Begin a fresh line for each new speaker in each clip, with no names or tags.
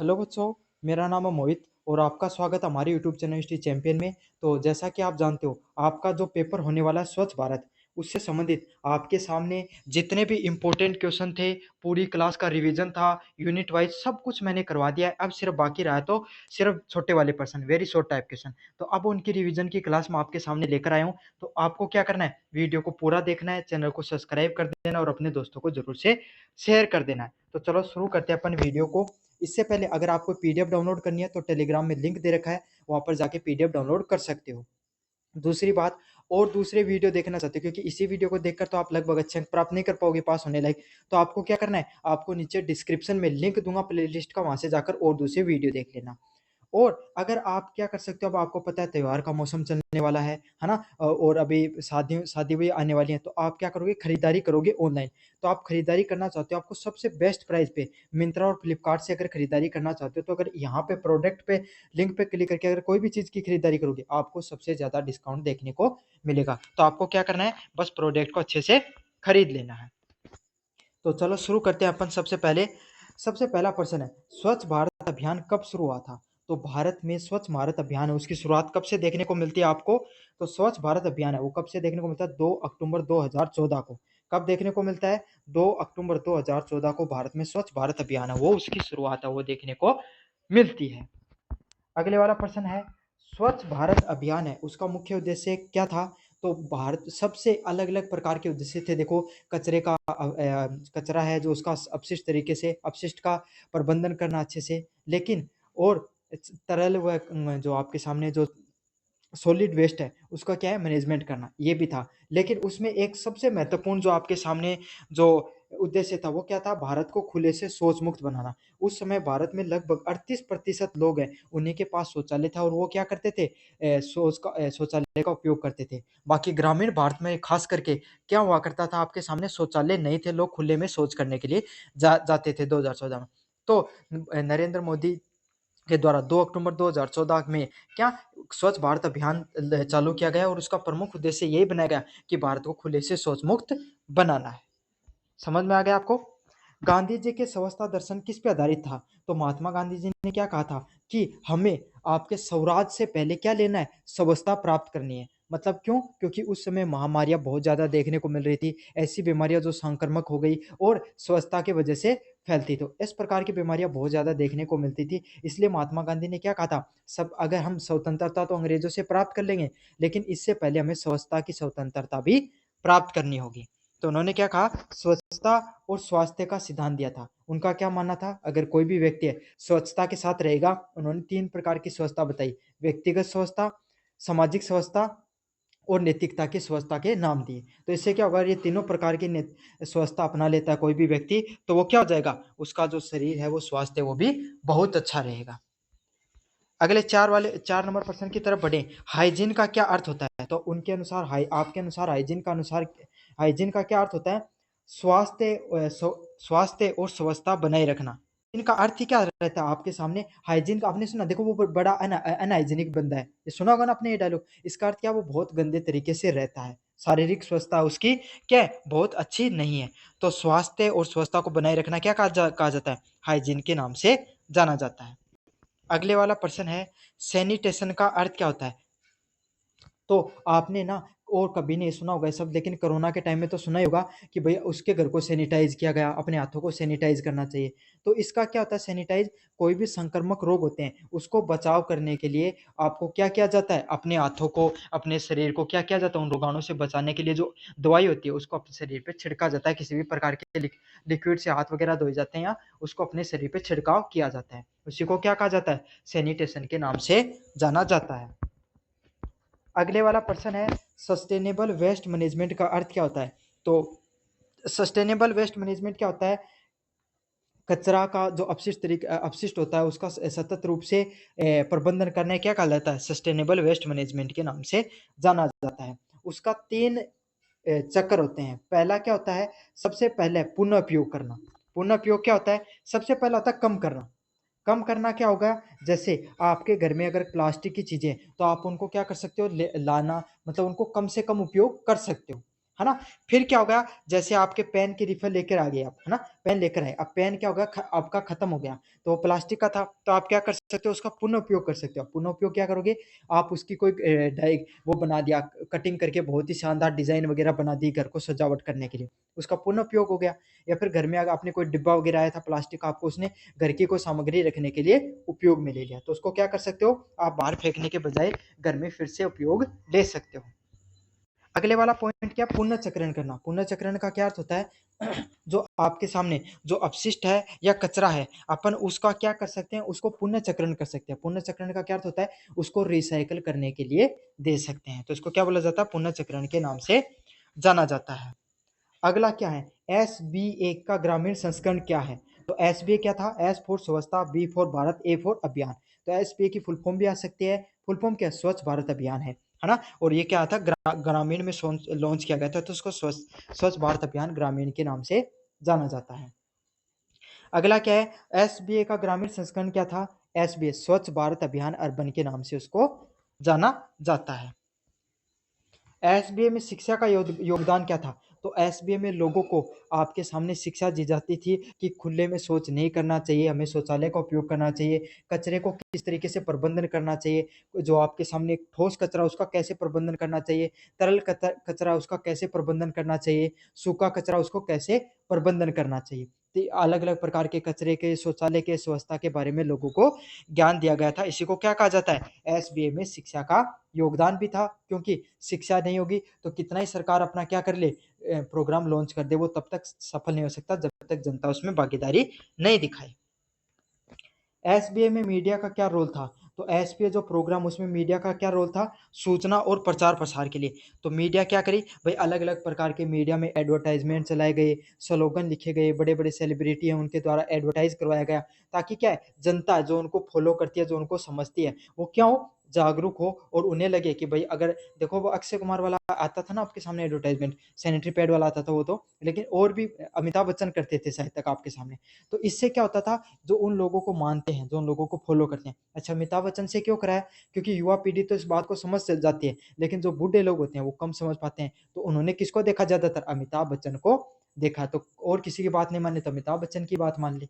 Hello बच्चों, मेरा नाम है मोहित और आपका स्वागत है हमारे यूट्यूब चैनल हिस्ट्री चैंपियन में। तो जैसा कि आप जानते हो, आपका जो पेपर होने वाला है स्वच्छ भारत, उससे संबंधित आपके सामने जितने भी इम्पोर्टेंट क्वेश्चन थे, पूरी क्लास का रिवीजन था, यूनिट वाइज सब कुछ मैंने करवा दिया है। अब सिर्फ बाकी रहा है तो सिर्फ छोटे वाले person, very short type question. तो अब उनकी रिवीजन की क्लास मैं आपके सामने लेकर आया हूँ। तो आपको क्या करना है, वीडियो को पूरा देखना है, चैनल को सब्सक्राइब कर देना और अपने दोस्तों को जरूर से शेयर कर देना है। तो चलो शुरू करते हैं अपन वीडियो को। इससे पहले अगर आपको पीडीएफ डाउनलोड करनी है तो टेलीग्राम में लिंक दे रखा है, वहां पर जाके पीडीएफ डाउनलोड कर सकते हो। दूसरी बात, और दूसरे वीडियो देखना चाहते हो क्योंकि इसी वीडियो को देखकर तो आप लगभग अच्छे अंक प्राप्त नहीं कर पाओगे पास होने लायक, तो आपको क्या करना है, आपको नीचे डिस्क्रिप्शन में लिंक दूंगा प्लेलिस्ट का, वहां से जाकर और दूसरे वीडियो देख लेना। और अगर आप क्या कर सकते हो, अब आपको पता है त्योहार का मौसम चलने वाला है ना, और अभी शादी शादी भी आने वाली है, तो आप क्या करोगे, खरीदारी करोगे ऑनलाइन। तो आप खरीदारी करना चाहते हो, आपको सबसे बेस्ट प्राइस पे मिंत्रा और फ्लिपकार्ट से अगर खरीदारी करना चाहते हो, तो अगर यहाँ पे प्रोडक्ट पे लिंक पे क्लिक करके अगर कोई भी चीज़ की खरीदारी करोगे, आपको सबसे ज़्यादा डिस्काउंट देखने को मिलेगा। तो आपको क्या करना है, बस प्रोडक्ट को अच्छे से खरीद लेना है। तो चलो शुरू करते हैं अपन। सबसे पहला प्रश्न है, स्वच्छ भारत अभियान कब शुरू हुआ था? तो भारत में स्वच्छ भारत अभियान है, उसकी शुरुआत कब से देखने को मिलती है आपको? तो स्वच्छ भारत अभियान है वो कब से देखने को मिलता है? 2 अक्टूबर 2014 को। कब देखने को मिलता है? 2 अक्टूबर 2014 को भारत में स्वच्छ भारत अभियान है वो उसकी शुरुआत है वो देखने को मिलती है। अगले वाला प्रश्न है, स्वच्छ भारत अभियान है उसका मुख्य उद्देश्य क्या था? तो भारत सबसे अलग अलग प्रकार के उद्देश्य थे। देखो, कचरे का कचरा है जो उसका अपशिष्ट तरीके से अपशिष्ट का प्रबंधन करना अच्छे से, लेकिन और तरल व जो आपके सामने जो सॉलिड वेस्ट है उसका क्या है, मैनेजमेंट करना, ये भी था। लेकिन उसमें एक सबसे महत्वपूर्ण जो आपके सामने जो उद्देश्य था वो क्या था, भारत को खुले से शौच मुक्त बनाना। उस समय भारत में लगभग 38% लोग हैं उन्हीं के पास शौचालय था और वो क्या करते थे, शौचालय का उपयोग करते थे। बाकी ग्रामीण भारत में खास करके क्या हुआ करता था, आपके सामने शौचालय नहीं थे, लोग खुले में शौच करने के लिए जाते थे 2014 में। तो नरेंद्र मोदी के द्वारा 2 अक्टूबर 2014 में क्या स्वच्छ भारत अभियान चालू किया गया और उसका प्रमुख उद्देश्य यही बनाया गया कि भारत को खुले से शौच मुक्त बनाना है। समझ में आ गया आपको? गांधी जी के स्वच्छता दर्शन किस पे आधारित था? तो महात्मा गांधी जी ने क्या कहा था कि हमें आपके स्वराज से पहले क्या लेना है, स्वच्छता प्राप्त करनी है। मतलब क्यों? क्योंकि उस समय महामारियां बहुत ज्यादा देखने को मिल रही थी, ऐसी बीमारियां जो संक्रामक हो गई और स्वच्छता की वजह से फैलती, तो इस प्रकार की बीमारियां बहुत ज्यादा देखने को मिलती थी। इसलिए महात्मा गांधी ने क्या कहा था, सब अगर हम स्वतंत्रता तो अंग्रेजों से प्राप्त कर लेंगे, लेकिन इससे पहले हमें स्वच्छता की स्वतंत्रता भी प्राप्त करनी होगी। तो उन्होंने क्या कहा, स्वच्छता और स्वास्थ्य का सिद्धांत दिया था। उनका क्या मानना था, अगर कोई भी व्यक्ति है स्वच्छता के साथ रहेगा, उन्होंने 3 प्रकार की स्वच्छता बताई, व्यक्तिगत स्वच्छता, सामाजिक स्वच्छता और नैतिकता की स्वच्छता के नाम दिए। तो इससे क्या होगा, ये तीनों प्रकार की स्वच्छता अपना लेता है कोई भी व्यक्ति, तो वो क्या हो जाएगा, उसका जो शरीर है वो स्वास्थ्य है वो भी बहुत अच्छा रहेगा। अगले 4 नंबर प्रश्न की तरफ बढ़े, हाइजीन का क्या अर्थ होता है? तो उनके अनुसार आपके अनुसार हाइजीन का क्या अर्थ होता है? स्वास्थ्य और स्वच्छता बनाए रखना। इनका अर्थ ही क्या रहता है आपके सामने, हाइजीन का आपने सुना, देखो वो बड़ा अनहाइजीनिक बंदा है, ये सुना होगा ना आपने ये डायलॉग। इसका अर्थ क्या, वो बहुत गंदे तरीके से रहता है, शारीरिक स्वस्थता उसकी क्या है, बहुत अच्छी नहीं है। तो स्वास्थ्य और स्वच्छता को बनाए रखना क्या कहा जाता है, हाइजीन के नाम से जाना जाता है। अगले वाला प्रश्न है, सैनिटेशन का अर्थ क्या होता है? तो आपने ना और कभी नहीं सुना होगा ये शब्द, लेकिन कोरोना के टाइम में तो सुना ही होगा कि भैया उसके घर को सैनिटाइज किया गया, अपने हाथों को सैनिटाइज करना चाहिए। तो इसका क्या होता है सैनिटाइज, कोई भी संक्रामक रोग होते हैं उसको बचाव करने के लिए आपको क्या किया जाता है, अपने हाथों को अपने शरीर को क्या किया जाता है, उन रोगाणु से बचाने के लिए जो दवाई होती है उसको अपने शरीर पे छिड़का जाता है, किसी भी प्रकार के लिक्विड से हाथ वगैरह धोए जाते हैं या उसको अपने शरीर पे छिड़काव किया जाता है, उसी को क्या कहा जाता है, सैनिटेशन के नाम से जाना जाता है। अगले वाला प्रश्न है, सस्टेनेबल वेस्ट मैनेजमेंट का अर्थ क्या होता है? तो सस्टेनेबल वेस्ट मैनेजमेंट क्या होता है, कचरा का जो अपशिष्ट होता है उसका सतत रूप से प्रबंधन करने क्या कहा जाता है, सस्टेनेबल वेस्ट मैनेजमेंट के नाम से जाना जाता है। उसका 3 चक्र होते हैं। पहला क्या होता है, सबसे पहले पुनः उपयोग करना। पुनः उपयोग क्या होता है, सबसे पहला होता है कम करना। कम करना क्या होगा, जैसे आपके घर में अगर प्लास्टिक की चीजें तो आप उनको क्या कर सकते हो, लाना, मतलब उनको कम से कम उपयोग कर सकते हो। है ना? फिर क्या होगा, जैसे आपके पेन की रिफिल लेकर आ गए आप, है ना? पेन लेकर आए, अब पेन क्या होगा, आपका खत्म हो गया, तो वो प्लास्टिक का था, तो आप क्या कर सकते हो, उसका पुनः उपयोग कर सकते हो। पुनः उपयोग क्या करोगे, आप उसकी कोई डाई वो बना दिया, कटिंग करके बहुत ही शानदार डिजाइन वगैरह बना दी घर को सजावट करने के लिए, उसका पुनः उपयोग हो गया। या फिर घर में अगर आपने कोई डिब्बा वगैरह आया था प्लास्टिक का, आपको उसने घर की कोई सामग्री रखने के लिए उपयोग में ले लिया, तो उसको क्या कर सकते हो, आप बाहर फेंकने के बजाय घर में फिर से उपयोग ले सकते हो। अगले वाला पॉइंट क्या, पुनर्चक्रण करना। पुनर्चक्रण का क्या अर्थ होता है जो आपके सामने जो अपशिष्ट है या कचरा है, अपन उसका क्या कर सकते हैं, उसको पुनर्चक्रण कर सकते हैं। पुनर्चक्रण का क्या अर्थ होता है, उसको रिसाइकल करने के लिए दे सकते हैं, तो इसको क्या बोला जाता है, पुनर्चक्रण के नाम से जाना जाता है। अगला क्या है, एस बी ए का ग्रामीण संस्करण क्या है, तो एस बी ए क्या था, एस फॉर स्वच्छता, B for Bharat, A for अभियान। तो एस बी ए की फुल फॉर्म भी आ सकती है, फुल फॉर्म क्या, स्वच्छ भारत अभियान है ना? और ये क्या था, ग्रामीण में लॉन्च किया गया था, तो उसको स्वच्छ स्वच्छ भारत अभियान ग्रामीण के नाम से जाना जाता है। अगला क्या है, एस बी ए का ग्रामीण संस्करण क्या था, एस बी ए स्वच्छ भारत अभियान अर्बन के नाम से उसको जाना जाता है। एसबीए में शिक्षा का योगदान क्या था, तो एसबीए में लोगों को आपके सामने शिक्षा दी जाती थी कि खुले में शौच नहीं करना चाहिए, हमें शौचालय का उपयोग करना चाहिए, कचरे को किस तरीके से प्रबंधन करना चाहिए, जो आपके सामने एक ठोस कचरा उसका कैसे प्रबंधन करना चाहिए, तरल कचरा उसका कैसे प्रबंधन करना चाहिए, सूखा कचरा उसको कैसे प्रबंधन करना चाहिए। तो अलग अलग प्रकार के कचरे के, शौचालय के, स्वच्छता के बारे में लोगों को ज्ञान दिया गया था। इसी को क्या कहा जाता है, एसबीए में शिक्षा का योगदान भी था, क्योंकि शिक्षा नहीं होगी तो कितना ही सरकार अपना क्या कर ले, प्रोग्राम लॉन्च कर दे, वो तब तक सफल नहीं हो सकता जब तक जनता उसमें भागीदारी नहीं दिखाए। एसबीए में मीडिया का क्या रोल था, तो एसबीए जो प्रोग्राम, उसमें मीडिया का क्या रोल था, सूचना और प्रचार प्रसार के लिए। तो मीडिया क्या करी भाई, अलग अलग प्रकार के मीडिया में एडवर्टाइजमेंट चलाए गए, स्लोगन लिखे गए, बड़े बड़े सेलिब्रिटी हैं उनके द्वारा एडवर्टाइज करवाया गया, ताकि क्या है, जनता जो उनको फॉलो करती है, जो उनको समझती है, वो क्या हो, जागरूक हो, और उन्हें लगे कि भाई अगर देखो, वो अक्षय कुमार वाला आता था ना आपके सामने एडवर्टाइजमेंट, सैनिटरी पैड वाला आता था वो, तो लेकिन और भी अमिताभ बच्चन करते थे शायद तक आपके सामने। तो इससे क्या होता था, जो उन लोगों को मानते हैं, जो उन लोगों को फॉलो करते हैं, अच्छा अमिताभ बच्चन से क्यों कराया, क्योंकि युवा पीढ़ी तो इस बात को समझ जाती है, लेकिन जो बूढ़े लोग होते हैं वो कम समझ पाते हैं, तो उन्होंने किसको देखा, ज्यादातर अमिताभ बच्चन को देखा, तो और किसी की बात नहीं मानी तो अमिताभ बच्चन की बात मान ली।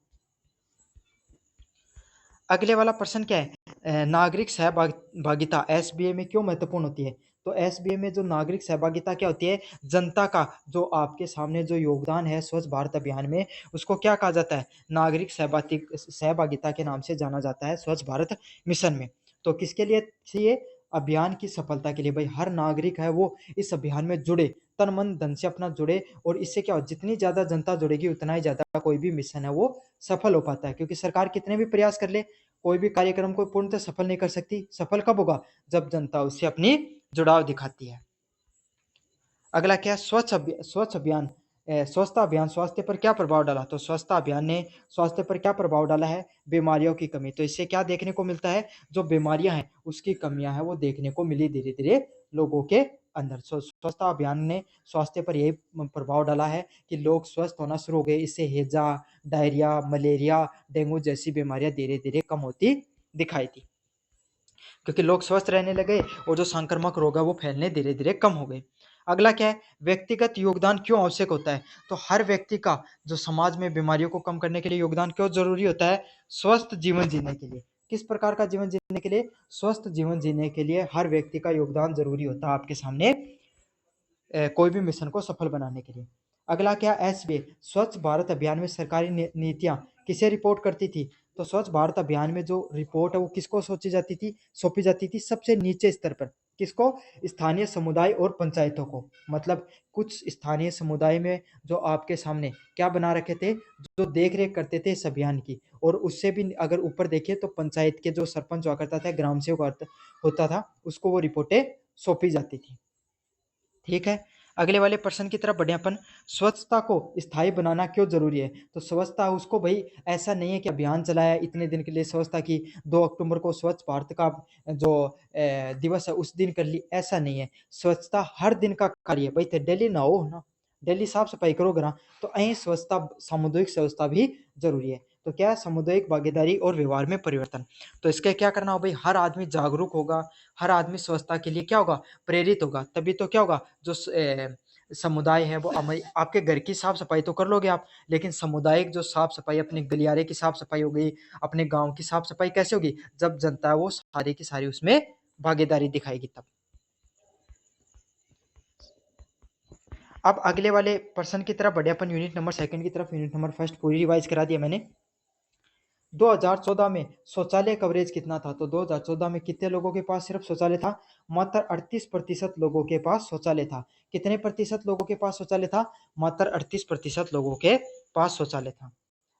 अगले वाला प्रश्न क्या है, नागरिक सहभागिता एसबीए में क्यों महत्वपूर्ण होती है, तो एसबीए में जो नागरिक सहभागिता क्या होती है, जनता का जो आपके सामने जो योगदान है स्वच्छ भारत अभियान में, उसको क्या कहा जाता है, नागरिक सहभागिता के नाम से जाना जाता है स्वच्छ भारत मिशन में। तो किसके लिए चाहिए, अभियान की सफलता के लिए, भाई हर नागरिक है वो इस अभियान में जुड़े, तन मन धन से अपना जुड़े, और इससे क्या हो, जितनी ज्यादा जनता जुड़ेगी उतना ही ज्यादा कोई भी मिशन है वो सफल हो पाता है, क्योंकि सरकार कितने भी प्रयास कर ले, कोई भी कार्यक्रम को पूर्णतः सफल नहीं कर सकती। सफल कब होगा, जब जनता उससे अपनी जुड़ाव दिखाती है। अगला क्या है, स्वच्छ अभियान, स्वच्छता अभियान स्वास्थ्य पर क्या प्रभाव डाला, तो स्वच्छता अभियान ने स्वास्थ्य पर क्या प्रभाव डाला है, बीमारियों की कमी। तो इससे क्या देखने को मिलता है, जो बीमारियां हैं उसकी कमियां हैं वो देखने को मिली धीरे धीरे लोगों के अंदर। स्वच्छता अभियान ने स्वास्थ्य पर यही प्रभाव डाला है कि लोग स्वस्थ होना शुरू हो गए, इससे हैजा, डायरिया, मलेरिया, डेंगू जैसी बीमारियां धीरे धीरे कम होती दिखाई दी, क्योंकि लोग स्वस्थ रहने लगे और जो संक्रामक रोग है वो फैलने धीरे धीरे कम हो गए। अगला क्या है, व्यक्तिगत योगदान क्यों आवश्यक होता है, तो हर व्यक्ति का जो समाज में बीमारियों को कम करने के लिए योगदान क्यों जरूरी होता है, स्वस्थ जीवन जीने के लिए। किस प्रकार का जीवन जीने के लिए, स्वस्थ जीवन जीने के लिए हर व्यक्ति का योगदान जरूरी होता है आपके सामने, कोई भी मिशन को सफल बनाने के लिए। अगला क्या, एसबीए स्वच्छ भारत अभियान में सरकारी नीतियां किसे रिपोर्ट करती थी, तो स्वच्छ भारत अभियान में जो रिपोर्ट है वो किसको सोची जाती थी, सौंपी जाती थी, सबसे नीचे स्तर पर, किसको, स्थानीय समुदाय और पंचायतों को। मतलब कुछ स्थानीय समुदाय में जो आपके सामने क्या बना रखे थे, जो देख रेख करते थे इस अभियान की, और उससे भी अगर ऊपर देखे तो पंचायत के जो सरपंच हुआ करता था, ग्राम सेवक होता था, उसको वो रिपोर्टें सौंपी जाती थी। ठीक है, अगले वाले प्रश्न की तरफ बढ़े अपन, स्वच्छता को स्थायी बनाना क्यों जरूरी है, तो स्वच्छता उसको भाई, ऐसा नहीं है कि अभियान चलाया इतने दिन के लिए स्वच्छता की, 2 अक्टूबर को स्वच्छ भारत का जो दिवस है उस दिन कर ली, ऐसा नहीं है। स्वच्छता हर दिन का कार्य है भाई, तो डेली ना हो ना, डेली साफ सफाई करोगे ना, तो अही स्वच्छता, सामुदायिक स्वच्छता भी जरूरी है। तो क्या है, सामुदायिक भागीदारी और व्यवहार में परिवर्तन। तो इसके क्या करना हो भाई, हर आदमी जागरूक होगा, हर आदमी स्वच्छता के लिए क्या होगा, प्रेरित होगा, तभी तो क्या होगा, जो समुदाय है वो आपके घर की साफ सफाई तो कर लोगे आप, लेकिन सामुदायिक जो साफ सफाई, अपने गलियारे की साफ सफाई हो गई, अपने गांव की साफ सफाई कैसे होगी? जब जनता है वो सारी की सारी उसमें भागीदारी दिखाएगी तब। अब अगले वाले पर्सन की तरफ बढ़े अपन, यूनिट नंबर सेकंड की तरफ। यूनिट नंबर फर्स्ट पूरी रिवाइज करा दिया मैंने। 2014 में शौचालय कवरेज कितना था? तो 2014 में कितने लोगों के पास सिर्फ शौचालय था? मात्र 38% लोगों के पास शौचालय था। कितने प्रतिशत लोगों के पास शौचालय था? मात्र 38% लोगों के पास शौचालय था।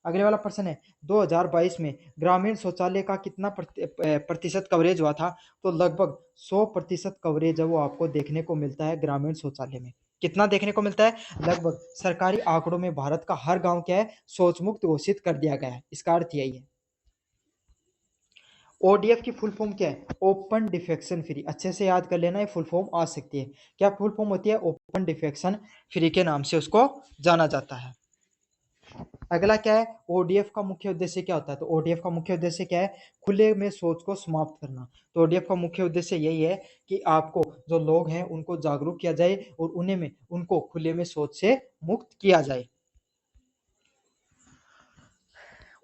अगले वाला प्रश्न है, 2022 में ग्रामीण शौचालय का कितना प्रतिशत कवरेज हुआ था? तो लगभग 100% कवरेज है वो आपको देखने को मिलता है ग्रामीण शौचालय में। कितना देखने को मिलता है? लगभग। सरकारी आंकड़ों में भारत का हर गांव क्या है? शौच मुक्त घोषित कर दिया गया है। इसका अर्थ यही है। ओडीएफ की फुल फॉर्म क्या है? Open defection free. अच्छे से याद कर लेना, ये फुल फॉर्म आ सकती है। क्या फुल फॉर्म होती है? ओपन डिफेक्शन फ्री के नाम से उसको जाना जाता है। अगला क्या है? ओडीएफ का मुख्य उद्देश्य क्या होता है? तो ओडीएफ का मुख्य उद्देश्य क्या है? खुले में शौच को समाप्त करना। तो ओडीएफ का मुख्य उद्देश्य यही है कि आपको जो लोग हैं उनको जागरूक किया जाए और उनको खुले में शौच से मुक्त किया जाए।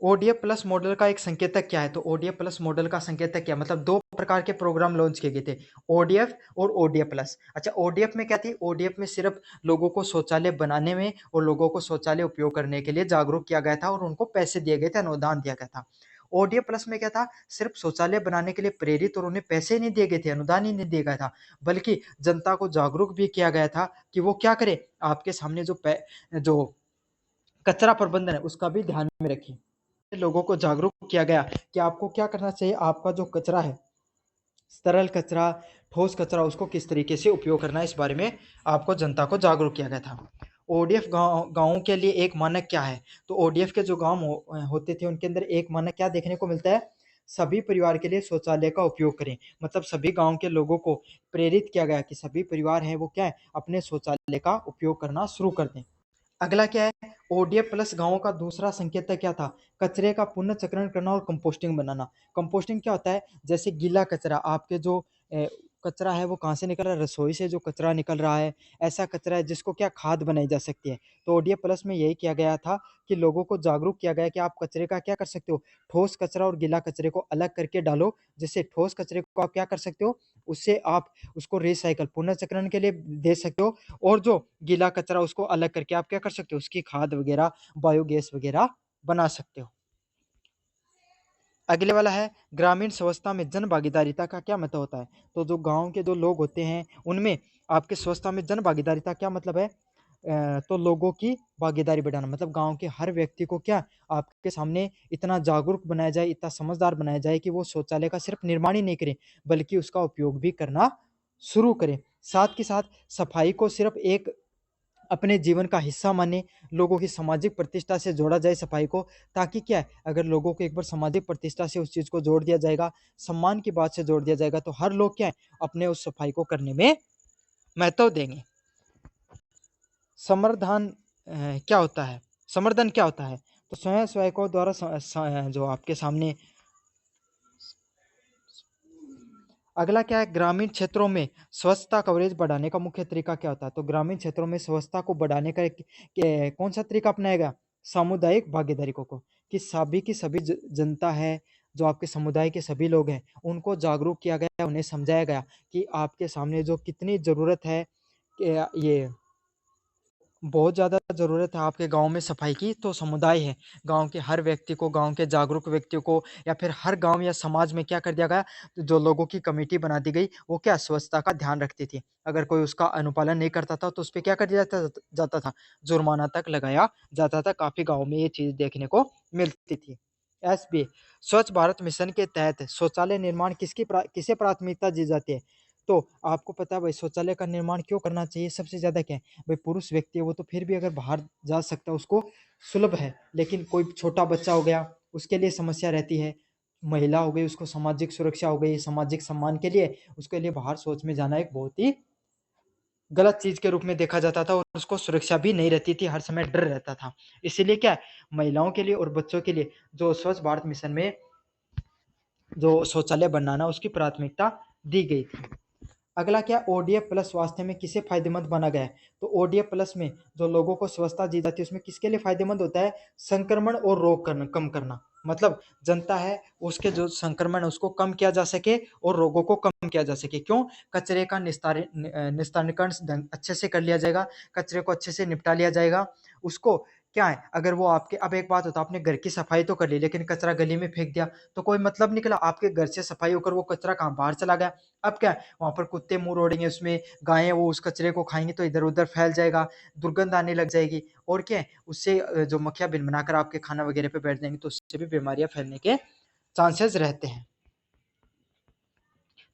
ओडीएफ प्लस मॉडल का एक संकेतक क्या है? तो ओडीएफ प्लस मॉडल का संकेतक क्या, मतलब दो प्रकार के प्रोग्राम लॉन्च किए गए थे, ओडीएफ और ओडीएफ प्लस। अच्छा, ओडीएफ में क्या थी? ओडीएफ में सिर्फ लोगों को शौचालय बनाने में और लोगों को शौचालय उपयोग करने के लिए जागरूक किया गया था और उनको पैसे दिए गए थे, अनुदान दिया गया था। ओडीएफ प्लस में क्या था? सिर्फ शौचालय बनाने के लिए प्रेरित और उन्हें पैसे नहीं दिए गए थे, अनुदान ही नहीं दिया गया था, बल्कि जनता को जागरूक भी किया गया था कि वो क्या करे, आपके सामने जो कचरा प्रबंधन है उसका भी ध्यान में रखें। लोगों को जागरूक किया गया कि आपको क्या करना चाहिए, आपका जो कचरा है, तरल कचरा, ठोस कचरा, उसको किस तरीके से उपयोग करना है, इस बारे में आपको जनता को जागरूक किया गया था। ओडीएफ गाँवों के लिए एक मानक क्या है? तो ओडीएफ के जो गांव होते थे उनके अंदर एक मानक क्या देखने को मिलता है? सभी परिवार के लिए शौचालय का उपयोग करें। मतलब सभी गांव के लोगों को प्रेरित किया गया कि सभी परिवार हैं वो क्या है, अपने शौचालय का उपयोग करना शुरू कर दें। अगला क्या है? ओडीएफ प्लस गांवों का दूसरा संकेतक क्या था? कचरे का पुनर्चक्रण करना और कंपोस्टिंग बनाना। कंपोस्टिंग क्या होता है? जैसे गीला कचरा, आपके जो कचरा है वो कहाँ से निकल रहा है? रसोई से जो कचरा निकल रहा है, ऐसा कचरा है जिसको क्या खाद बनाई जा सकती है। तो ओडीएफ प्लस में यही किया गया था कि लोगों को जागरूक किया गया कि आप कचरे का क्या कर सकते हो, ठोस कचरा और गीला कचरे को अलग करके डालो। जिससे ठोस कचरे को आप क्या कर सकते हो, उससे आप उसको रिसाइकल, पुनर्चक्रण के लिए दे सकते हो, और जो गीला कचरा उसको अलग करके आप क्या कर सकते हो, उसकी खाद वगैरह, बायोगैस वगैरह बना सकते हो। अगले वाला है, ग्रामीण स्वच्छता में जन भागीदारिता का क्या मतलब होता है? तो जो गांव के जो लोग होते हैं उनमें आपके स्वच्छता में जन भागीदारिता क्या मतलब है? तो लोगों की भागीदारी बढ़ाना, मतलब गांव के हर व्यक्ति को क्या आपके सामने इतना जागरूक बनाया जाए, इतना समझदार बनाया जाए कि वो शौचालय का सिर्फ निर्माण ही नहीं करें बल्कि उसका उपयोग भी करना शुरू करें। साथ के साथ सफाई को सिर्फ एक अपने जीवन का हिस्सा माने, लोगों की सामाजिक प्रतिष्ठा से जोड़ा जाए सफाई को, ताकि क्या है, अगर लोगों को एक बार सामाजिक प्रतिष्ठा से उस चीज़ को जोड़ दिया जाएगा, सम्मान की बात से जोड़ दिया जाएगा, तो हर लोग क्या है, अपने उस सफाई को करने में महत्व देंगे। समर्धन क्या होता है? समर्थन क्या होता है? तो स्वयं सहायकों द्वारा जो आपके सामने। अगला क्या है? ग्रामीण क्षेत्रों में स्वच्छता कवरेज बढ़ाने का मुख्य तरीका क्या होता है? तो ग्रामीण क्षेत्रों में स्वच्छता को बढ़ाने का कौन सा तरीका अपनाएगा? सामुदायिक भागीदारी को कि सभी की सभी जनता है, जो आपके समुदाय के सभी लोग हैं, उनको जागरूक किया गया, उन्हें समझाया गया कि आपके सामने जो कितनी ज़रूरत है, ये बहुत ज़्यादा ज़रूरत है आपके गाँव में सफाई की। तो समुदाय है, गाँव के हर व्यक्ति को, गाँव के जागरूक व्यक्तियों को, या फिर हर गाँव या समाज में क्या कर दिया गया, जो लोगों की कमेटी बना दी गई, वो क्या स्वच्छता का ध्यान रखती थी। अगर कोई उसका अनुपालन नहीं करता था तो उस पे क्या कर दिया जाता था, जुर्माना तक लगाया जाता था। काफ़ी गाँव में ये चीज़ देखने को मिलती थी। एसबी स्वच्छ भारत मिशन के तहत शौचालय निर्माण किसे प्राथमिकता दी जाती है? तो आपको पता है भाई, शौचालय का निर्माण क्यों करना चाहिए? सबसे ज़्यादा क्या है भाई, पुरुष व्यक्ति है वो तो फिर भी अगर बाहर जा सकता है, उसको सुलभ है, लेकिन कोई छोटा बच्चा हो गया उसके लिए समस्या रहती है, महिला हो गई उसको सामाजिक सुरक्षा हो गई, सामाजिक सम्मान के लिए उसके लिए बाहर शौच में जाना एक बहुत ही गलत चीज के रूप में देखा जाता था, और उसको सुरक्षा भी नहीं रहती थी, हर समय डर रहता था। इसीलिए क्या है, महिलाओं के लिए और बच्चों के लिए जो स्वच्छ भारत मिशन में जो शौचालय बनाना उसकी प्राथमिकता दी गई थी। अगला क्या, ओडीएफ प्लस स्वास्थ्य में किसे फायदेमंद माना गया है? तो ओडीएफ प्लस में जो लोगों को स्वच्छता दी जाती है उसमें किसके लिए फायदेमंद होता है? संक्रमण और रोग कम करना। मतलब जनता है उसके जो संक्रमण है उसको कम किया जा सके और रोगों को कम किया जा सके। क्यों? कचरे का निस्तारीकरण अच्छे से कर लिया जाएगा, कचरे को अच्छे से निपटा लिया जाएगा। उसको क्या है, अगर वो आपके, अब एक बात होता है, आपने घर की सफाई तो कर ली लेकिन कचरा गली में फेंक दिया तो कोई मतलब निकला? आपके घर से सफाई होकर वो कचरा कहाँ बाहर चला गया। अब क्या है, वहां पर कुत्ते मुंह रोड़ेंगे, उसमें गायें वो उस कचरे को खाएंगी तो इधर उधर फैल जाएगा, दुर्गंध आने लग जाएगी। और क्या है, उससे जो मक्खियां बिन बनाकर आपके खाना वगैरह पे बैठ जाएंगी तो उससे भी बीमारियां फैलने के चांसेस रहते हैं।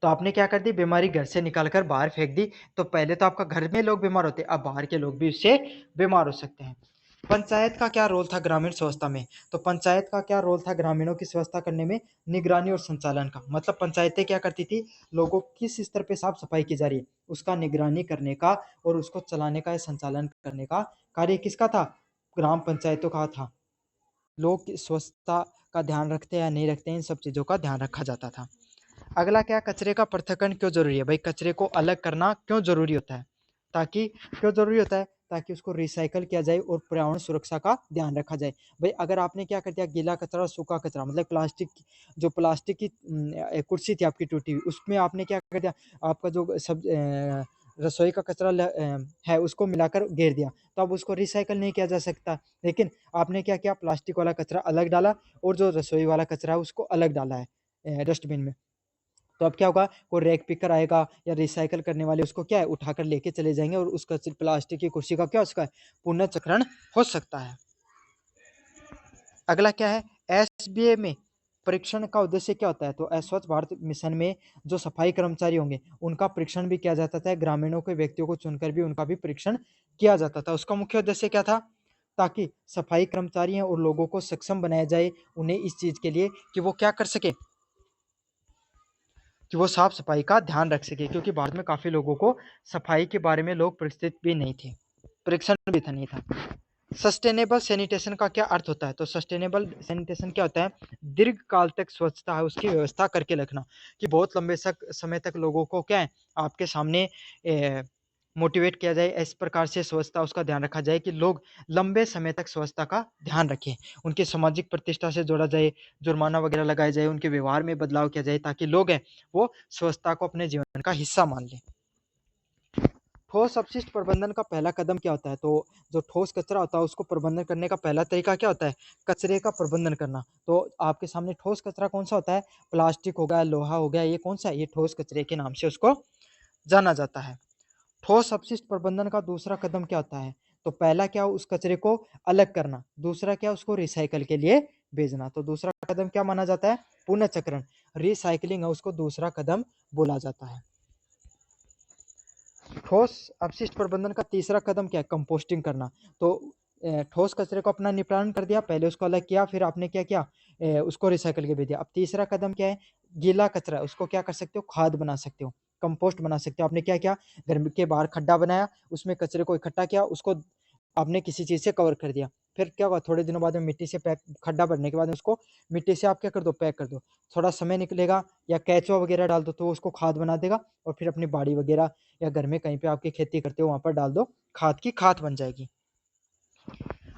तो आपने क्या कर दी, बीमारी घर से निकाल कर बाहर फेंक दी। तो पहले तो आपका घर में लोग बीमार होते, अब बाहर के लोग भी उससे बीमार हो सकते हैं। पंचायत का क्या रोल था ग्रामीण स्वच्छता में? तो पंचायत का क्या रोल था ग्रामीणों की व्यवस्था करने में? निगरानी और संचालन का। मतलब पंचायतें क्या करती थी, लोगों किस स्तर पे साफ सफाई की जा रही है उसका निगरानी करने का और उसको चलाने का या संचालन करने का कार्य किसका था? ग्राम पंचायतों का था। लोग की स्वच्छता का ध्यान रखते हैं या नहीं रखते हैं, इन सब चीजों का ध्यान रखा जाता था। अगला क्या, कचरे का पृथक्करण क्यों जरूरी है? भाई कचरे को अलग करना क्यों जरूरी होता है? ताकि क्यों जरूरी होता है? ताकि उसको रिसाइकल किया जाए और पर्यावरण सुरक्षा का ध्यान रखा जाए। भाई अगर आपने क्या कर दिया, गीला कचरा और सूखा कचरा, मतलब प्लास्टिक, जो प्लास्टिक की कुर्सी थी आपकी टूटी हुई, उसमें आपने क्या कर दिया, आपका जो रसोई का कचरा है उसको मिलाकर घेर दिया, तो अब उसको रिसाइकल नहीं किया जा सकता। लेकिन आपने क्या किया, प्लास्टिक वाला कचरा अलग डाला और जो रसोई वाला कचरा है उसको अलग डाला है डस्टबिन में। तो अब क्या होगा, कोई रैक पिकर आएगा या रिसाइकल करने वाले उसको क्या है उठाकर लेके चले जाएंगे और उसका प्लास्टिक की कुर्सी का क्या उसका पुनर्चक्रण हो सकता है। अगला क्या है, एसबीए में परीक्षण का उद्देश्य क्या होता है? तो स्वच्छ भारत मिशन में जो सफाई कर्मचारी होंगे उनका परीक्षण भी किया जाता था, ग्रामीणों के व्यक्तियों को चुनकर भी उनका भी परीक्षण किया जाता था। उसका मुख्य उद्देश्य क्या था? ताकि सफाई कर्मचारी हैं और लोगों को सक्षम बनाया जाए उन्हें इस चीज के लिए कि वो क्या कर सके, कि वो साफ सफाई का ध्यान रख सके, क्योंकि भारत में काफी लोगों को सफाई के बारे में लोग परिचित भी नहीं थे, परीक्षण भी था नहीं था। सस्टेनेबल सैनिटेशन का क्या अर्थ होता है? तो सस्टेनेबल सैनिटेशन क्या होता है, दीर्घ काल तक स्वच्छता है उसकी व्यवस्था करके रखना, कि बहुत लंबे समय तक लोगों को क्या है आपके सामने मोटिवेट किया जाए, इस प्रकार से स्वच्छता उसका ध्यान रखा जाए कि लोग लंबे समय तक स्वच्छता का ध्यान रखें, उनकी सामाजिक प्रतिष्ठा से जोड़ा जाए, जुर्माना वगैरह लगाया जाए, उनके व्यवहार में बदलाव किया जाए ताकि लोग हैं वो स्वच्छता को अपने जीवन का हिस्सा मान लें। ठोस अपशिष्ट प्रबंधन का पहला कदम क्या होता है? तो जो ठोस कचरा होता है उसको प्रबंधन करने का पहला तरीका क्या होता है? कचरे का प्रबंधन करना। तो आपके सामने ठोस कचरा कौन सा होता है? प्लास्टिक हो गया, लोहा हो गया, ये कौन सा है? ये ठोस कचरे के नाम से उसको जाना जाता है। ठोस अपशिष्ट प्रबंधन का दूसरा कदम क्या होता है? तो पहला क्या, उस कचरे को अलग करना, दूसरा क्या, उसको रिसाइकल के लिए भेजना। तो दूसरा कदम क्या माना जाता है? पुनर्चक्रण, रिसाइकलिंग है उसको दूसरा कदम बोला जाता है। ठोस अपशिष्ट प्रबंधन का तीसरा कदम क्या है? कंपोस्टिंग करना। तो ठोस कचरे को अपना निपटान कर दिया, पहले उसको अलग किया, फिर आपने क्या किया, उसको रिसाइकल के भेज दिया। अब तीसरा कदम क्या है? गीला कचरा, उसको क्या कर सकते हो, खाद बना सकते हो, कंपोस्ट बना सकते हो। आपने क्या किया, घर के बाहर खड्डा बनाया, उसमें कचरे को इकट्ठा किया, उसको आपने किसी चीज से कवर कर दिया, फिर क्या हुआ, थोड़े दिनों बाद में मिट्टी से पैक, खड्डा भरने के बाद में उसको मिट्टी से आप क्या कर दो, पैक कर दो। थोड़ा समय निकलेगा या केचुआ वगैरह डाल दो तो वो उसको खाद बना देगा, और फिर अपनी बाड़ी वगैरह या घर में कहीं पे आपकी खेती करते हो वहां पर डाल दो, खाद की खाद बन जाएगी।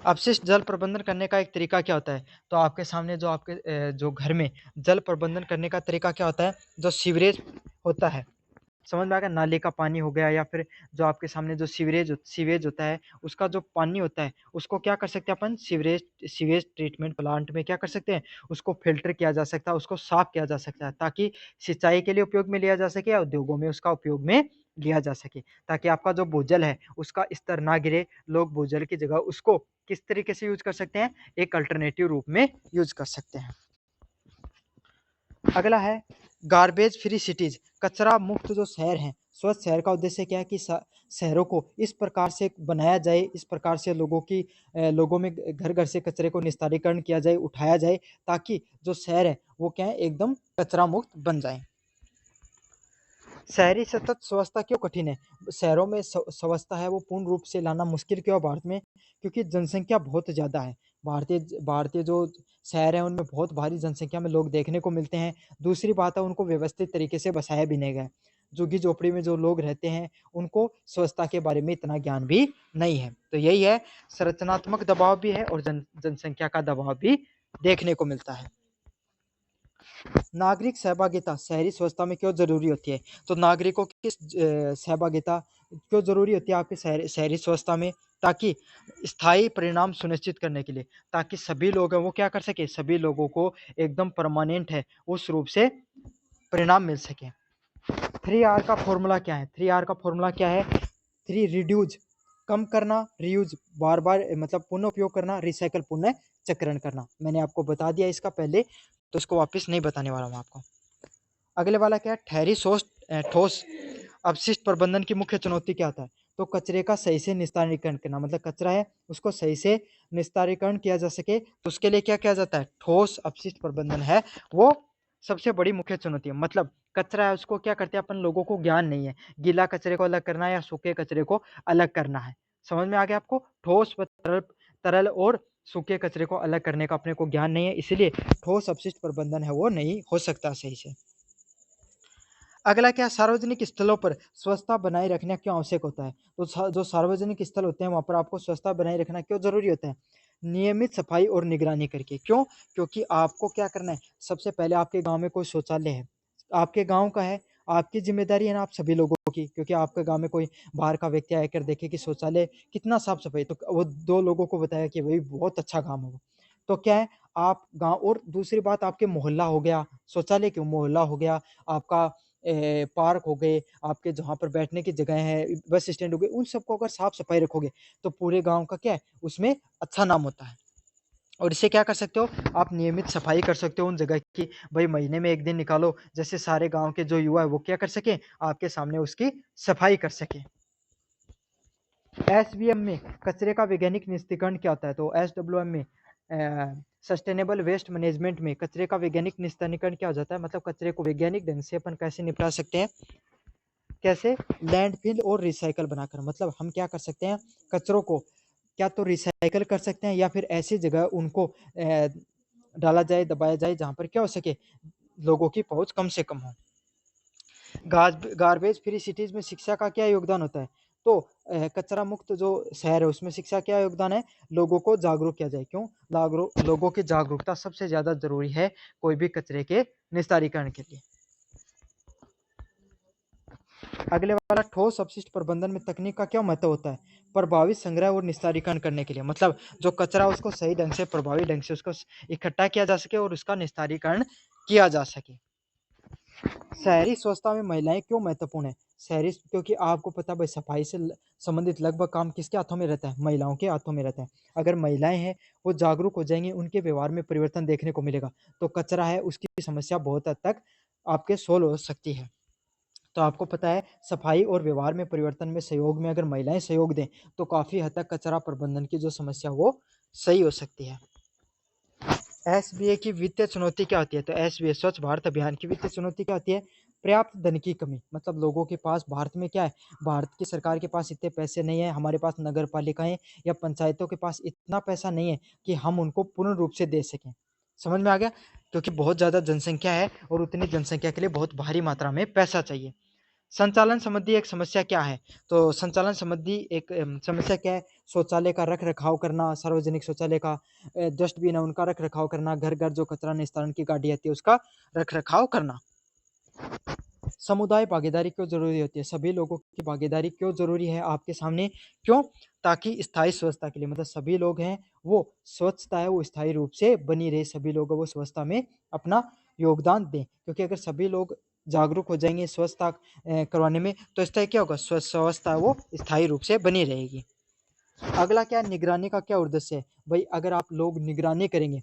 अपशिष्ट जल प्रबंधन करने का एक तरीका क्या होता है? तो आपके सामने जो आपके जो घर में जल प्रबंधन करने का तरीका क्या होता है? जो सीवरेज होता है, समझ में आ गया, नाले का पानी हो गया या फिर जो आपके सामने जो सीवेज होता है उसका जो पानी होता है उसको क्या कर सकते हैं अपन, सीवरेज सीवेज ट्रीटमेंट प्लांट में क्या कर सकते हैं, उसको फिल्टर किया जा सकता है, उसको साफ किया जा सकता है, ताकि सिंचाई के लिए उपयोग में लिया जा सके या उद्योगों में उसका उपयोग में लिया जा सके, ताकि आपका जो भूजल है उसका स्तर ना गिरे, लोग भूजल की जगह उसको किस तरीके से यूज कर सकते हैं, एक अल्टरनेटिव रूप में यूज कर सकते हैं। अगला है गार्बेज फ्री सिटीज, कचरा मुक्त जो शहर हैं। स्वच्छ शहर का उद्देश्य क्या है कि शहरों को इस प्रकार से बनाया जाए, इस प्रकार से लोगों में घर घर से कचरे को निस्तारीकरण किया जाए, उठाया जाए, ताकि जो शहर है वो क्या है, एकदम कचरा मुक्त बन जाए। शहरी सतत स्वच्छता क्यों कठिन है? शहरों में स्वच्छता है वो पूर्ण रूप से लाना मुश्किल क्यों है भारत में? क्योंकि जनसंख्या बहुत ज़्यादा है। भारतीय भारतीय जो शहर हैं उनमें बहुत भारी जनसंख्या में लोग देखने को मिलते हैं। दूसरी बात है, उनको व्यवस्थित तरीके से बसाया भी नहीं गया है। झुग्गी झोपड़ी में जो लोग रहते हैं उनको स्वच्छता के बारे में इतना ज्ञान भी नहीं है। तो यही है, संरचनात्मक दबाव भी है और जनसंख्या का दबाव भी देखने को मिलता है। नागरिक सहभागिता शहरी स्वच्छता में क्यों जरूरी होती है? तो नागरिकों की सहभागिता क्यों जरूरी होती है आपके शहरी स्वच्छता में? ताकि स्थायी परिणाम सुनिश्चित करने के लिए, ताकि सभी लोग हैं वो क्या कर सके, सभी लोगों को एकदम परमानेंट है उस रूप से परिणाम मिल सके। 3R का फॉर्मूला क्या है? 3R का फॉर्मूला क्या है? 3 रिड्यूज कम करना, रीयूज बार बार मतलब पुनः उपयोग करना, रिसाइकल पुनः चक्रण करना। मैंने आपको बता दिया इसका पहले, तो इसको वापस नहीं बताने वाला हूँ आपको। अगले वाला क्या है? ठोस अपशिष्ट प्रबंधन की मुख्य चुनौती क्या होता है? तो कचरे का सही से निस्तारीकरण करना, मतलब कचरा है उसको सही से निस्तारीकरण किया जा सके, तो उसके लिए क्या किया जाता है? ठोस अपशिष्ट प्रबंधन है वो सबसे बड़ी मुख्य चुनौती है। मतलब कचरा है उसको क्या करते हैं अपन लोगों को ज्ञान नहीं है, गीला कचरे को अलग करना है या सूखे कचरे को अलग करना है। समझ में आ गया आपको? ठोस व तरल और सूखे कचरे को अलग करने का अपने को ज्ञान नहीं है, इसीलिए ठोस अपशिष्ट प्रबंधन है वो नहीं हो सकता सही से। अगला क्या, सार्वजनिक स्थलों पर स्वच्छता बनाए रखना क्यों आवश्यक होता है? तो जो सार्वजनिक स्थल होते हैं वहाँ पर आपको स्वच्छता बनाए रखना क्यों जरूरी होता है? नियमित सफाई और निगरानी करके। क्यों? क्योंकि आपको क्या करना है, सबसे पहले आपके गांव में कोई शौचालय है, आपके गांव का है, आपकी जिम्मेदारी है ना आप सभी लोगों की, क्योंकि आपके गांव में कोई बाहर का व्यक्ति आकर देखे कि शौचालय कितना साफ सफाई, तो वो 2 लोगों को बताया कि भाई बहुत अच्छा काम है वो। तो क्या है, आप गांव, और दूसरी बात आपके मोहल्ला हो गया, शौचालय क्यों, मोहल्ला हो गया आपका, पार्क हो गए, आपके जहाँ पर बैठने की जगह है, बस स्टैंड हो गए, उन सबको अगर साफ सफाई रखोगे तो पूरे गांव का क्या है, उसमें अच्छा नाम होता है। और इससे क्या कर सकते हो, आप नियमित सफाई कर सकते हो उन जगह की। भाई महीने में 1 दिन निकालो, जैसे सारे गांव के जो युवा है वो क्या कर सके, आपके सामने उसकी सफाई कर सके। एसबीएम में कचरे का वैज्ञानिक निस्तारीकरण क्या होता है? तो एसडब्ल्यूएम में सस्टेनेबल वेस्ट मैनेजमेंट में कचरे का वैज्ञानिक निस्तारीकरण क्या हो जाता है? मतलब कचरे को वैज्ञानिक ढंग से अपन कैसे निपटा सकते हैं? कैसे? लैंडफिल और रिसाइकल बनाकर। मतलब हम क्या कर सकते हैं, कचरों को क्या तो रिसाइकल कर सकते हैं या फिर ऐसी जगह उनको डाला जाए, दबाया जाए जहाँ पर क्या हो सके, लोगों की पहुंच कम से कम हो। गार्बेज फ्री सिटीज में शिक्षा का क्या योगदान होता है? तो कचरा मुक्त जो शहर है उसमें शिक्षा क्या योगदान है? लोगों को जागरूक किया जाए। क्यों? लोगों की जागरूकता सबसे ज्यादा जरूरी है कोई भी कचरे के निस्तारीकरण के लिए। अगले वाला, ठोस अपशिष्ट प्रबंधन में तकनीक का क्या महत्व होता है? प्रभावी संग्रह और निस्तारीकरण करने के लिए। मतलब जो कचरा उसको सही ढंग से, प्रभावी ढंग से उसको इकट्ठा किया जा सके और उसका निस्तारीकरण किया जा सके। शहरी स्वच्छता में महिलाएं क्यों महत्वपूर्ण है? शहरी, क्योंकि आपको पता है भाई सफाई से संबंधित लगभग काम किसके हाथों में रहता है? महिलाओं के हाथों में रहता है। अगर महिलाएं हैं वो जागरूक हो जाएंगी, उनके व्यवहार में परिवर्तन देखने को मिलेगा, तो कचरा है उसकी समस्या बहुत हद तक आपके सोल्व हो सकती है। तो आपको पता है सफाई और व्यवहार में परिवर्तन में सहयोग में अगर महिलाएं सहयोग दें तो काफी हद तक कचरा प्रबंधन की जो समस्या वो सही हो सकती है। एसबीए की वित्तीय चुनौती क्या होती है? तो एसबीए स्वच्छ भारत अभियान की वित्तीय चुनौती क्या होती है? पर्याप्त धन की कमी। मतलब लोगों के पास भारत में क्या है, भारत की सरकार के पास इतने पैसे नहीं है, हमारे पास नगर पालिकाएं या पंचायतों के पास इतना पैसा नहीं है कि हम उनको पूर्ण रूप से दे सकें। समझ में आ गया? क्योंकि बहुत ज्यादा जनसंख्या है और उतनी जनसंख्या के लिए बहुत भारी मात्रा में पैसा चाहिए। संचालन संबंधी एक समस्या क्या है? तो संचालन संबंधी एक समस्या क्या है? शौचालय का रख रखाव करना, सार्वजनिक शौचालय का, डस्टबिन है उनका रख रखाव करना, घर घर जो कचरा निस्तारण की गाड़ी आती है उसका रख रखाव करना। समुदाय भागीदारी क्यों जरूरी होती है? सभी लोगों की भागीदारी क्यों जरूरी है आपके सामने? क्यों? ताकि स्थायी स्वच्छता के लिए, मतलब सभी लोग हैं वो स्वच्छता है वो स्थायी रूप से बनी रहे, सभी लोग वो स्वच्छता में अपना योगदान दें। क्योंकि अगर सभी लोग जागरूक हो जाएंगे स्वच्छता करवाने में, तो इससे क्या होगा, स्वच्छता वो स्थायी रूप से बनी रहेगी। अगला क्या, निगरानी का क्या उद्देश्य है? भाई अगर आप लोग निगरानी करेंगे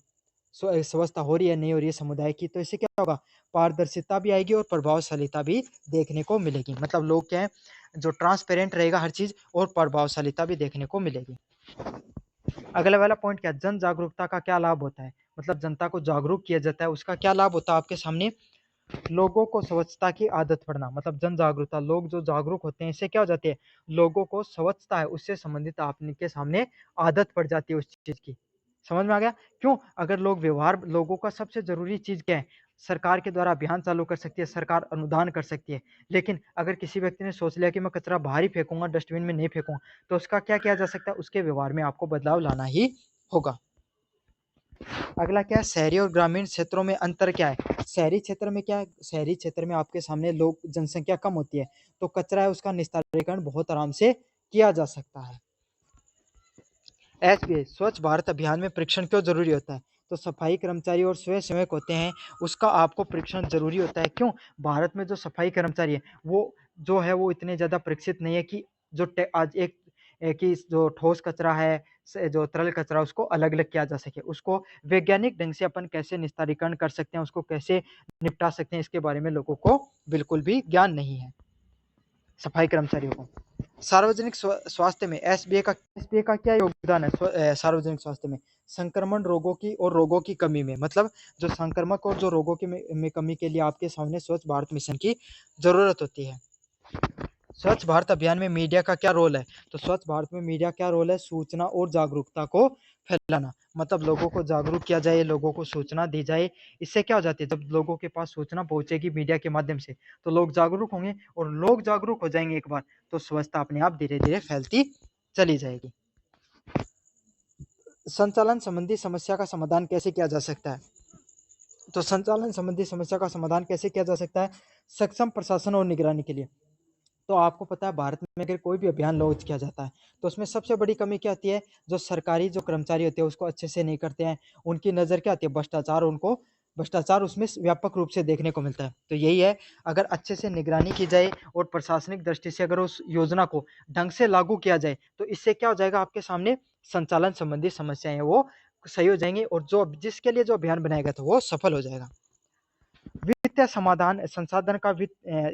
व्यवस्था हो रही है नहीं हो रही है समुदाय की, तो इससे क्या होगा, पारदर्शिता भी आएगी और प्रभावशालीता भी देखने को मिलेगी। मतलब लोग क्या है, जो ट्रांसपेरेंट रहेगा हर चीज और प्रभावशालीता भी देखने को मिलेगी। अगला वाला पॉइंट क्या, जन जागरूकता का क्या लाभ होता है? मतलब जनता को जागरूक किया जाता है उसका क्या लाभ होता है आपके सामने? लोगों को स्वच्छता की आदत पड़ना। मतलब जन जागरूकता, लोग जो जागरूक होते हैं इससे क्या हो जाती है, लोगों को स्वच्छता है उससे संबंधित आपके सामने आदत पड़ जाती है उस चीज की। समझ में आ गया? क्यों? अगर लोग व्यवहार, लोगों का सबसे जरूरी चीज क्या है, सरकार के द्वारा अभियान चालू कर सकती है, सरकार अनुदान कर सकती है। लेकिन अगर किसी व्यक्ति ने सोच लिया कि मैं कचरा बाहर ही फेंकूँगा, डस्टबिन में नहीं फेंकूँगा, तो उसका क्या किया जा सकता है? उसके व्यवहार में आपको बदलाव लाना ही होगा। अगला क्या है? शहरी और ग्रामीण क्षेत्रों में अंतर क्या है? शहरी क्षेत्र में क्या है? शहरी क्षेत्र में आपके सामने लोग जनसंख्या कम होती है, तो कचरा है उसका निस्तारीकरण बहुत आराम से किया जा सकता है। एसबीआई स्वच्छ भारत अभियान में परीक्षण क्यों जरूरी होता है? तो सफाई कर्मचारी और स्वयंसेवक होते हैं, उसका आपको परीक्षण जरूरी होता है। क्यों? भारत में जो सफाई कर्मचारी है वो जो है वो इतने ज्यादा परीक्षित नहीं है कि आज एक ही जो ठोस कचरा है, जो तरल कचरा, उसको अलग अलग किया जा सके। उसको वैज्ञानिक ढंग से अपन कैसे निस्तारीकरण कर सकते हैं, उसको कैसे निपटा सकते हैं, इसके बारे में लोगों को बिल्कुल भी ज्ञान नहीं है, सफाई कर्मचारियों को। सार्वजनिक स्वास्थ्य में एसबीआई का क्या योगदान है? सार्वजनिक स्वास्थ्य में संक्रमण रोगों की और रोगों की कमी में, मतलब जो संक्रमक और जो रोगों की में कमी के लिए आपके सामने स्वच्छ भारत मिशन की जरूरत होती है। स्वच्छ भारत अभियान में मीडिया का क्या रोल है? तो स्वच्छ भारत में मीडिया क्या रोल है? सूचना और जागरूकता को फैलाना, मतलब लोगों को जागरूक किया जाए, लोगों को सूचना दी जाए। इससे क्या हो जाती है? जब लोगों के पास सूचना पहुंचेगी मीडिया के माध्यम से, तो लोग जागरूक होंगे, और लोग जागरूक हो जाएंगे एक बार, तो स्वच्छता अपने आप धीरे धीरे फैलती चली जाएगी। संचालन संबंधी समस्या का समाधान कैसे किया जा सकता है? तो संचालन संबंधी समस्या का समाधान कैसे किया जा सकता है? सक्षम प्रशासन और निगरानी के लिए। तो आपको पता है भारत में अगर कोई भी अभियान लॉन्च किया जाता है, तो उसमें सबसे बड़ी कमी क्या आती है? जो सरकारी जो कर्मचारी होते हैं उसको अच्छे से नहीं करते हैं। उनकी नज़र क्या आती है? भ्रष्टाचार, उनको भ्रष्टाचार उसमें व्यापक रूप से देखने को मिलता है। तो यही है, अगर अच्छे से निगरानी की जाए और प्रशासनिक दृष्टि से अगर उस योजना को ढंग से लागू किया जाए, तो इससे क्या हो जाएगा? आपके सामने संचालन संबंधी समस्याएं हैं वो सही हो जाएंगी, और जो जिसके लिए जो अभियान बनाया गया था वो सफल हो जाएगा। वित्तीय समाधान संसाधन का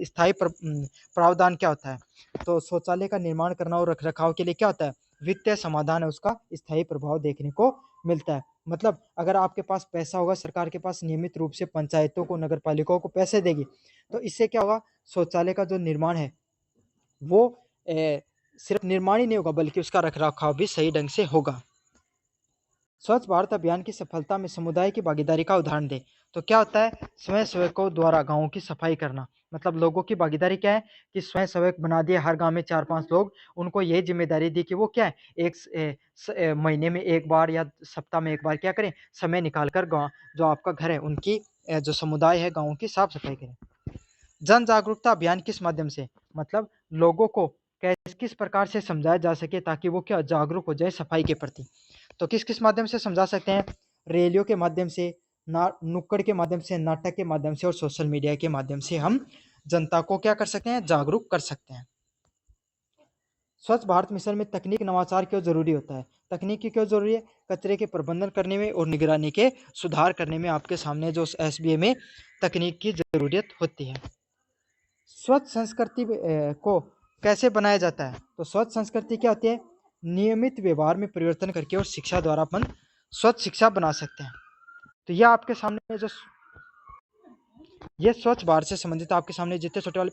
स्थायी प्रावधान क्या होता है? तो शौचालय का निर्माण करना और रखरखाव के लिए क्या होता है? वित्तीय समाधान है, उसका स्थायी प्रभाव देखने को मिलता है। मतलब अगर आपके पास पैसा होगा, सरकार के पास नियमित रूप से पंचायतों को, नगर पालिकाओं को पैसे देगी, तो इससे क्या होगा? शौचालय का जो निर्माण है वो सिर्फ निर्माण ही नहीं होगा, बल्कि उसका रखरखाव भी सही ढंग से होगा। स्वच्छ भारत अभियान की सफलता में समुदाय की भागीदारी का उदाहरण दें। तो क्या होता है? स्वयं सेवकों द्वारा गांवों की सफाई करना, मतलब लोगों की भागीदारी क्या है? कि स्वयं सेवक बना दिए, हर गांव में 4-5 लोग, उनको ये जिम्मेदारी दी कि वो क्या है, महीने में एक बार या सप्ताह में एक बार क्या करें, समय निकाल कर गाँव, जो आपका घर है उनकी, जो समुदाय है गाँव की साफ सफाई करें। जन जागरूकता अभियान किस माध्यम से? मतलब लोगों को किस प्रकार से समझाया जा सके ताकि वो क्या जागरूक हो जाए सफाई के प्रति? तो किस किस माध्यम से समझा सकते हैं? रैलियों के माध्यम से, नुक्कड़ के माध्यम से, नाटक के माध्यम से, और सोशल मीडिया के माध्यम से हम जनता को क्या कर सकते हैं? जागरूक कर सकते हैं। स्वच्छ भारत मिशन में तकनीक नवाचार क्यों जरूरी होता है? तकनीक क्यों जरूरी है? कचरे के प्रबंधन करने में और निगरानी के सुधार करने में आपके सामने जो एसबीआई में तकनीक की जरूरत होती है। स्वच्छ संस्कृति को कैसे बनाया जाता है? तो स्वच्छ संस्कृति क्या होती है? नियमित व्यवहार में परिवर्तन करके और शिक्षा द्वारा अपन स्वच्छ शिक्षा बना सकते हैं। तो यह आपके सामने जो ये स्वच्छ भारत से संबंधित आपके सामने जितने छोटे वाले